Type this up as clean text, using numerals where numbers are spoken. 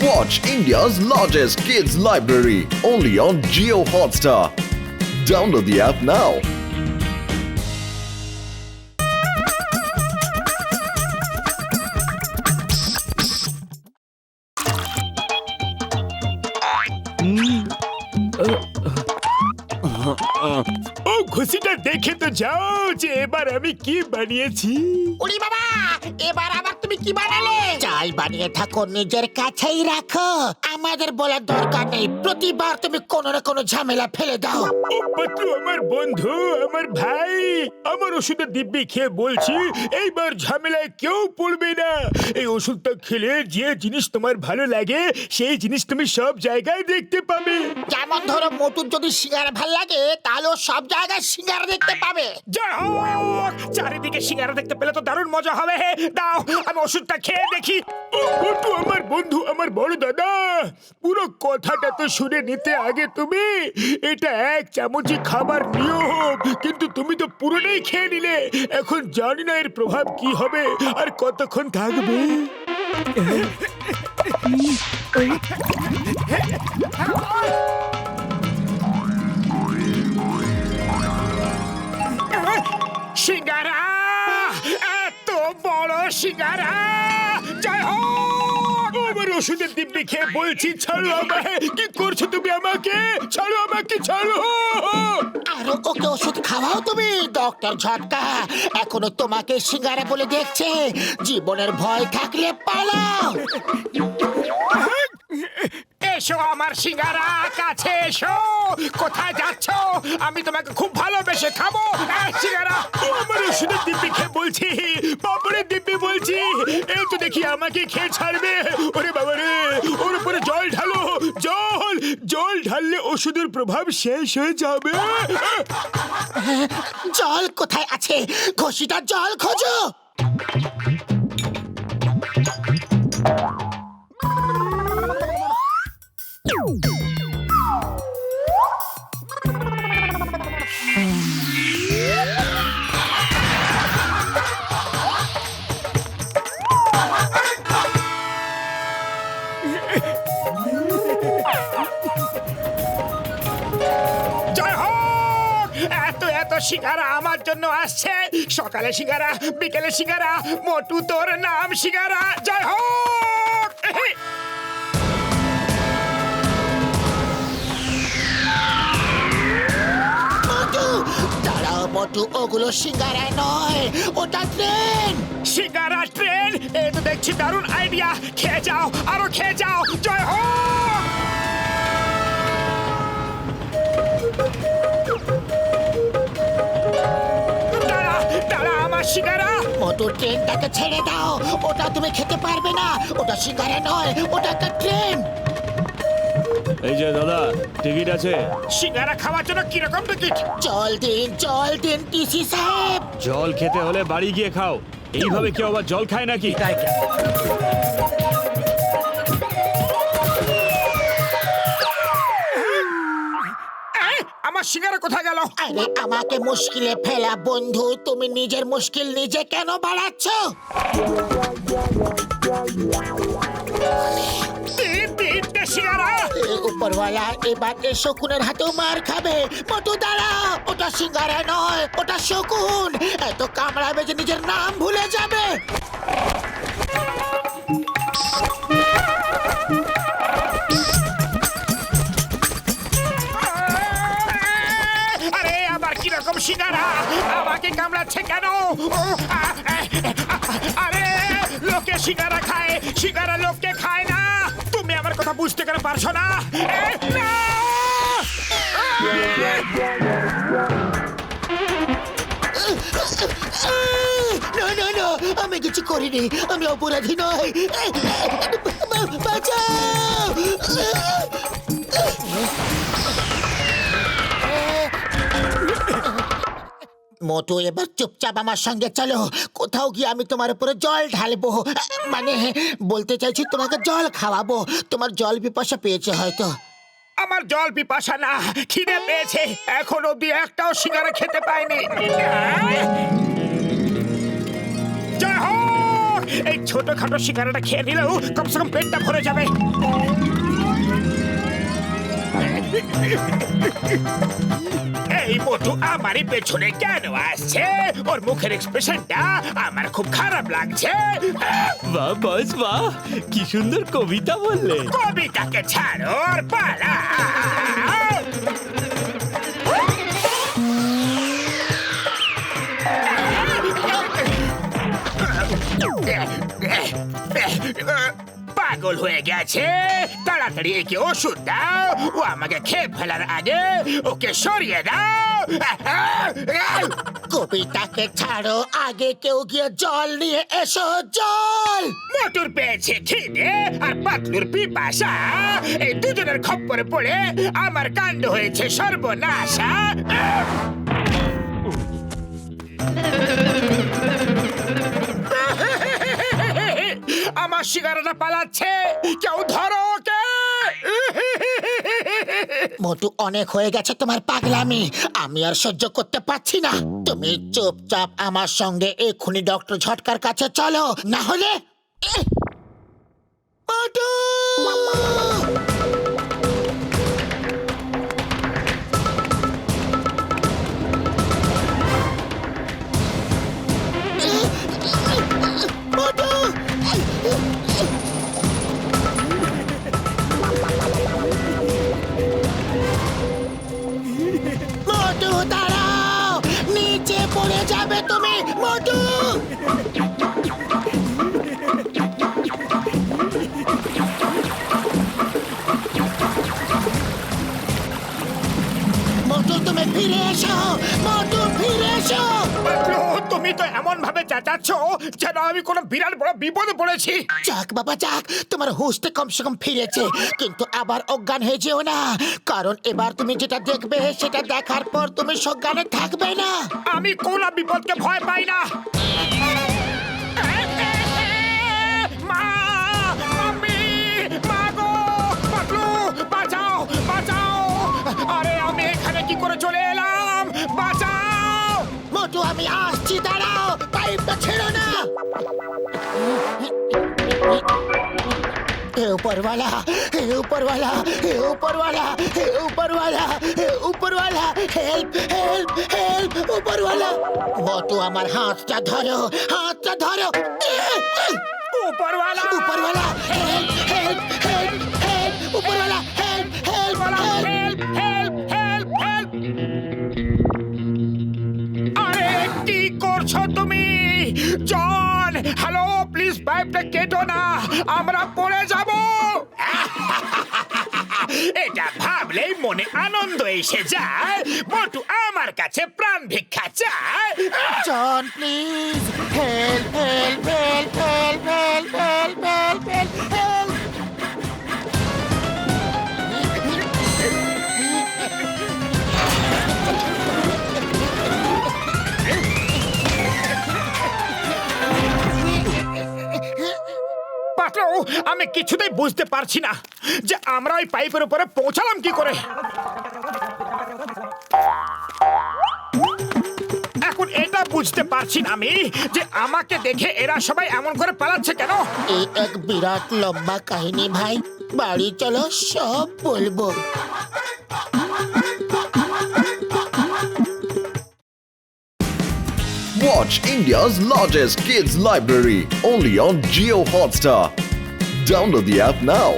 Watch India's largest kids library only on Jio Hotstar. Download the app now. ও ঘুষিটা দেখে তো যাও যে এবার আমি কি বানিয়েছি। উড়ি বাবা, এবার আবার তুমি কি বানালে? চাল বানিয়ে থাকো, নিজের কাছেই রাখো, আমাদের বলার দরকার নেই। প্রতিবার তুমি কোনো না কোনো ঝামেলা ফেলে দাও। ও পাত্র আমার বন্ধু, আমার ভাই, আমার ওষুধের দিব্যি খেয়ে বলছি এইবার ঝামেলায় কেউ পড়বে না। এই ওষুধটা খেলে যে জিনিস তোমার ভালো লাগে সেই জিনিস তুমি সব জায়গায় দেখতে পাবে। যেমন ধরো মোটুর যদি সিঙ্গারা ভাল লাগে তাহলে ও সব জায়গায় সিঙ্গারা দেখতে পাবে। জয় হোক, চারিদিকে সিঙ্গারা দেখতে পেলে তো দারুণ মজা হবে। দাও আমি ওষুধটা খেয়ে দেখি। ও মোটু আমার বন্ধু, আমার বড় দাদা, পুরো কথাটা তো শুনে নিতে আগে তুমি। এটা এক চামচই খাবার নিয়ম, কিন্তু তুমি তো পুরোটাই খেয়ে নিলে। এখন জানি না এর প্রভাব কি হবে আর কতক্ষণ থাকবে। সিঙ্গারা, এত বড় সিঙ্গারা! জয় হোক! আমার ওষুধের দিব্যি খেয়ে বলছি ছাড়ো আমাকে। কি করছো তুমি আমাকে? ছাড়ো আমাকে, ছাড়ো! আরো ওকে ওষুধ খাওয়াও তুমি। ডক্টর ঝটকা এখনো তোমাকে সিঙ্গারা বলে দেখছে। জীবনের ভয় থাকলে পালাও। এসো আমার সিঙ্গারা, কাছে এসো। কোথায় যাচ্ছ? আমি তোমাকে খুব ভালোবেসে খাবো। সিঙ্গারা, আমার ওষুধের দিব্যি খেয়ে বলছি, পাপড়ের দিব্যি বলছি। এই তো দেখি আমাকে খেয়ে ছাড়বে। ওরে বাবা রে, ওর উপরে জল ঢালো। জল জল ঢাললে ওষুধের প্রভাব শেষ হয়ে যাবে। জল কোথায় আছে? ঘষিটা জল খোঁজো। জয় হোক! এত এত সিঙ্গারা আমার জন্য আসছে। সকালে সিঙ্গারা, বিকেলে সিঙ্গারা, মোটু তোর নাম সিঙ্গারা। জয় হোক! মোটু দাঁড়াও মোটু, ওগুলো সিঙ্গারা নয়, ওটা ট্রেন। সিঙ্গারা ট্রেন? এ তো দেখছি দারুণ আইডিয়া। খেয়ে যাও, আরো খেয়ে যাও। জয় হোক! দাঁড়া দাঁড়া আমার সিঙ্গারা। মোটু ট্রেনটাকে ছেড়ে দাও, ওটা তুমি খেতে পারবে না। ওটা সিঙ্গারা নয়, ওটা একটা ট্রেন। এই যে দাদা, টিকিট আছে? সিঙ্গারা খাওয়ার জন্য কিরকম টিকিট? জল দিন টিসি সাহেব। জল খেতে হলে বাড়ি গিয়ে খাও। এইভাবে কেউ আবার জল খায় নাকি? আমার সিঙ্গারা কোথায় গেল? আরে আমাকে মুশকিলে ফেলা বন্ধু, তুমি নিজের মুশকিল নিজে কেন বাড়াচ্ছ? তিনটে সিঙ্গারা। উপরওয়ালা এবার এই শকুনের হাতেও মার খাবে। মোটু দাঁড়া, ওটা সিঙ্গারা নয়, ওটা শকুন। এত কামড়াবে যে নিজের নাম ভুলে যাবে। আরে আবার কিরকম সিঙ্গারা? আমাকে কামড়াচ্ছে কেন? আরে লোকে সিঙ্গারা খায়, সিঙ্গারা লোককে খায় না। তুমি আমার কথা বুঝতে কেন পারছো না? না! আমি কিছু করিনি, আমি অপরাধী নই। বাঁচাও! মোটু এবার চুপচাপ আমার সঙ্গে চলো। কোথাও গিয়ে আমি তোমার উপরে জল ঢালবো, মানে বলতে চাইছি তোমাকে জল খাওয়াবো। তোমার জল পিপাসা পেয়েছে হয়তো। আমার জল পিপাসা না, খিদে পেয়েছে। এখন অব্দি একটাও সিঙ্গারা খেতে পাইনি। জয় হোক! এই ছোটখাটো শিকারাটা খেয়ে নিলেও কমসে কম পেটটা ভরে যাবে। এই মোটু আমারই পেছনে কেন আসছে? ওর মুখের এক্সপ্রেশনটা আমার খুব খারাপ লাগছে। বাহ বস বাহ, কি সুন্দর কবিতা বললে। কবিতাকে ছাড়ো আর পালা। পাগল হয়ে গেছে, তাড়াতাড়ি একে ওষুধ দাও। ও আমাকে খেয়ে ফেলার আগে ওকে সরিয়ে দাও। কবিতাকে ছাড়ো, আগে কেউ গিয়ে জল নিয়ে এসো, জল। মোটুর পেয়েছে খিদে আর পাতলুর পিপাসা, এই দুজনের খপ্পরে পড়ে আমার কাণ্ড হয়েছে সর্বনাশা। আমার শিকারটা পালাচ্ছে, কেউ ধরো ওকে। মোটু, অনেক হয়ে গেছে তোমার পাগলামি, আমি আর সহ্য করতে পারছি না। তুমি চুপচাপ আমার সঙ্গে এক্ষুনি ডক্টর ঝটকার কাছে চলো, না হলে মোটু! মোটু! মোটু, দাঁড়াও, নিচে পড়ে যাবে তুমি, মোটু! মোটু, তুমি ফিরে এসো, মোটু ফিরে এসো। পাতলু, তুমি তো এমন ভাবে চেঁচাচ্ছ যেন আমি কোনো বিরাট বড় বিপদে পড়েছি। যাক বাবা যাক, তোমার হুঁশটা কমসে কম ফিরেছে, কিন্তু আবার অজ্ঞান হয়ে যেও না, কারণ এবার তুমি যেটা দেখবে সেটা দেখার পর তুমি সজ্ঞানে থাকবে না। আমি কোনো বিপদকে ভয় পাই না। মা, মাম্মি, মা গো, পাতলু, বাঁচাও, বাঁচাও। আরে আমি এখানে কি করে চলে এলাম? বাঁচাও। মোটু, আমি আসছি, দাঁড়াও, পাইপটা ছেড়ো না। हे ऊपर वाला, हे ऊपर वाला, हे ऊपर वाला, हे ऊपर वाला, हे ऊपर वाला, हेल्प हेल्प हेल्प, ऊपर वाला। মোটু, আমার হাতটা ধরো, হাতটা ধরো। ऊपर वाला, ऊपर वाला, हेल्प हेल्प हेल्प हेल्प, ऊपर वाला, help help help. Help, help, help. আরে কি করছো তুমি? জন, হ্যালো, প্লিজ পাইপটা কেটো না, আমরা পড়ে যাব। এটা ভাবলেই মনে আনন্দ এসে যায়। মোটু আমার কাছে প্রাণ ভিক্ষা চায়। John, please, help help help help help help help help help. Patlu, আমি কিছুতেই বুঝতে পারছি না যে আমরা ওই পাইপের উপরে পৌঁছালাম কি করে। এখন এটা বুঝতে পারছি না আমি যে আমাকে দেখে এরা সবাই এমন করে পালাচ্ছে কেন। এই এক বিরাট লম্বা কাহিনী ভাই, বাড়ি চলো, সব বলবো। Watch India's largest kids library only on Geo Hotstar. Download the app now.